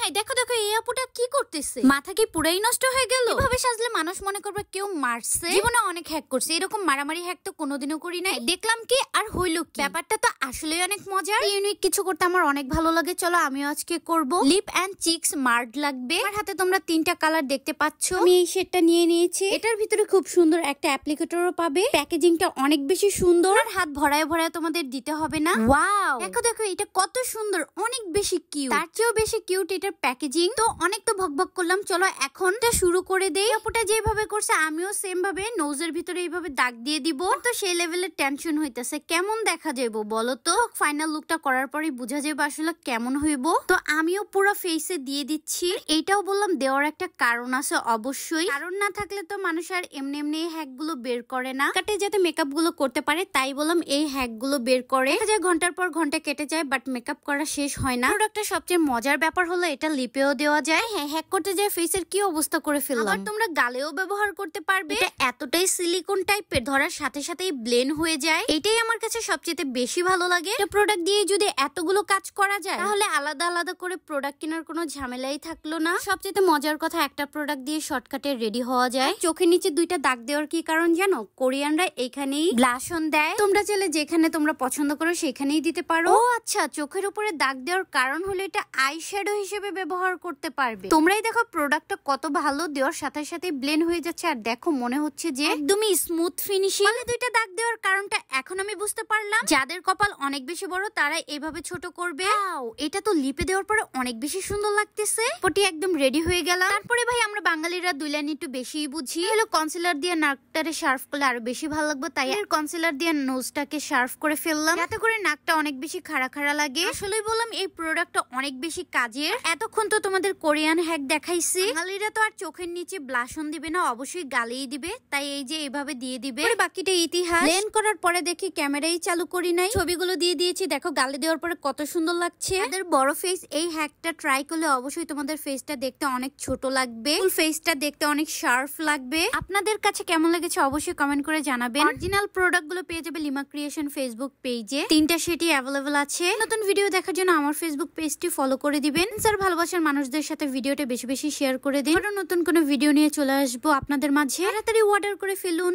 High দেখো দেখো এই আপুটা কি করতেছে, মাথা কি পুরাই নষ্ট হয়ে গেল? এভাবে সাজলে মানুষ মনে করবে কেউ মারছে। জীবনে অনেক হ্যাক করছে, এরকম মারামারি হ্যাক তো কোনোদিনও করি নাই। দেখলাম কি আর হইলো কি, ব্যাপারটা তো আসলেই অনেক মজার। ইউনিক কিছু করতে আমার অনেক ভালো লাগে। চলো আমিও আজকে করব। লিপ এন্ড চিকস মার্ড লাগবে। আমার হাতে তোমরা তিনটা কালার দেখতে পাচ্ছ। আমি এই শেডটা নিয়ে নিয়েছি। এটার ভিতরে খুব সুন্দর একটা অ্যাপ্লিকেটরও পাবে। প্যাকেজিংটা অনেক বেশি সুন্দর, আর হাত ভরায় ভরায় তোমাদের দিতে হবে না। ওয়াও দেখো দেখো এটা কত সুন্দর, অনেক বেশি কিউট। তার চেয়েও বেশি কিউট এটার প্যাকেজিং। তো অনেক তো ভকভক করলাম, চলো এখন শুরু করে দেই। আপুটা যেভাবে করছে আমিও সেম ভাবে নোজের ভিতরে এইভাবে দাগ দিয়ে দিব। তো সেই লেভেলের টেনশন হইতেছে কেমন দেখা যাবো বলো তো। ফাইনাল লুকটা করার পরে বোঝা যাবে আসলে কেমন হইব। তো আমিও পুরো ফেসে দিয়ে দিচ্ছি। এইটাও বললাম দেওয়ার একটা কারণ আছে, অবশ্যই কারণ না থাকলে তো মানুষ আর এমনি এমনি এই হ্যাক গুলো বের করে না। কাটে যাতে মেকআপ গুলো করতে পারে, তাই বললাম এই হ্যাক গুলো বের করে। দেখা যায় ঘন্টার পর ঘন্টা কেটে যায়, বাট মেকআপ করা শেষ হয় না। প্রোডাক্টটা সবচেয়ে মজার ব্যাপার হলো এটা লিপেও দেওয়া যায়। হ্যাঁ, হ্যাক করতে যায় ফেসের কি অবস্থা করে ফেললাম। আবার তোমরা গালেও ব্যবহার করতে পারবে। এটা এতটাই সিলিকন টাইপের, ধরার সাথে সাথেই ব্লেন্ড হয়ে যায়। এটাই আমার কাছে সবচেয়ে বেশি ভালো লাগে। এটা প্রোডাক্ট দিয়ে যদি এতগুলো কাজ করা যায়, তাহলে আলাদা আলাদা করে প্রোডাক্ট কেনার কোনো ঝামেলাই থাকলো না। সবচেয়ে মজার কথা, একটা প্রোডাক্ট দিয়ে শর্টকাটে রেডি হওয়া যায়। চোখের নিচে দুইটা দাগ দেওয়ার কি কারণ জানো? কোরিয়ানরা এইখানেই ব্লাশ অন দেয়। তোমরা চাইলে যেখানে তোমরা পছন্দ করো সেখানেই দিতে পারো। ও আচ্ছা, চোখের উপরে দাগ দেওয়ার কারণ হলো এটা আই শ্যাডো হিসেবে ব্যবহার করতে পারবে। তোমরাই দেখো প্রোডাক্টটা কত ভালো, দেওয়ার সাথে সাথে ব্লেন্ড হয়ে যাচ্ছে। আর দেখো মনে হচ্ছে যে একদমই স্মুথ ফিনিশিং। মানে দুইটা দাগ দেওয়ার কারণটা এখন আমি বুঝতে পারলাম। যাদের কপাল অনেক বেশি বড় তারা এইভাবে ছোট করবে। এটা তো লিপে দেওয়ার পরে অনেক বেশি সুন্দর লাগতেছে। পটি একদম রেডি হয়ে গেলাম। তারপরে ভাই আমরা বাঙালিরা দুই লাইন একটু বেশি বুঝি। হলো কনসিলার দিয়ে নাকটারে শার্প করলে আরো বেশি ভালো লাগবে, তাই আর কনসিলার দিয়ে নোজটাকে শার্প করে ফেললাম, যাতে করে নাকটা অনেক বেশি খাড়া খাড়া লাগে। আসলেই বললাম এই প্রোডাক্টটা অনেক বেশি কাজের। এতক্ষণ তো তোমাদের কোরিয়ান হ্যাক দেখাইছি। বাঙালিরা তো আর চোখের নিচে ব্লাশন দিবে না, অবশ্যই গালেই দিবে। তাই এই যে এইভাবে দিয়ে দিবে। বাকিটা ইতিহাস। ব্লেন্ড করার পরে দেখি ক্যামেরাই চালু করি নাই, ছবিগুলো দিয়ে দিয়েছি। দেখো গালে দেওয়ার পরে কত সুন্দর লাগছে। তাদের বড় ফেস এই হ্যাকটা ট্রাই করলে অবশ্যই তোমাদের ফেসটা দেখতে অনেক ছোট লাগবে, ফুল ফেসটা দেখতে অনেক শার্প লাগবে। আপনাদের কাছে কেমন লেগেছে অবশ্যই কমেন্ট করে জানাবেন। অরিজিনাল প্রোডাক্ট গুলো পেয়ে যাবে লিমা ক্রিয়েশন ফেসবুক পেজে। 3টা সেটই অ্যাভেলেবল আছে। নতুন ভিডিও দেখার জন্য আমার ফেসবুক পেজটি ফলো করে দিবেন। স্যার ভালোবাসার মানুষদের সাথে ভিডিওটা বেশি বেশি শেয়ার করে দিন। নতুন কোনো ভিডিও নিয়ে চলে আসবো আপনাদের মাঝে। তাড়াতাড়ি অর্ডার করে ফেলুন।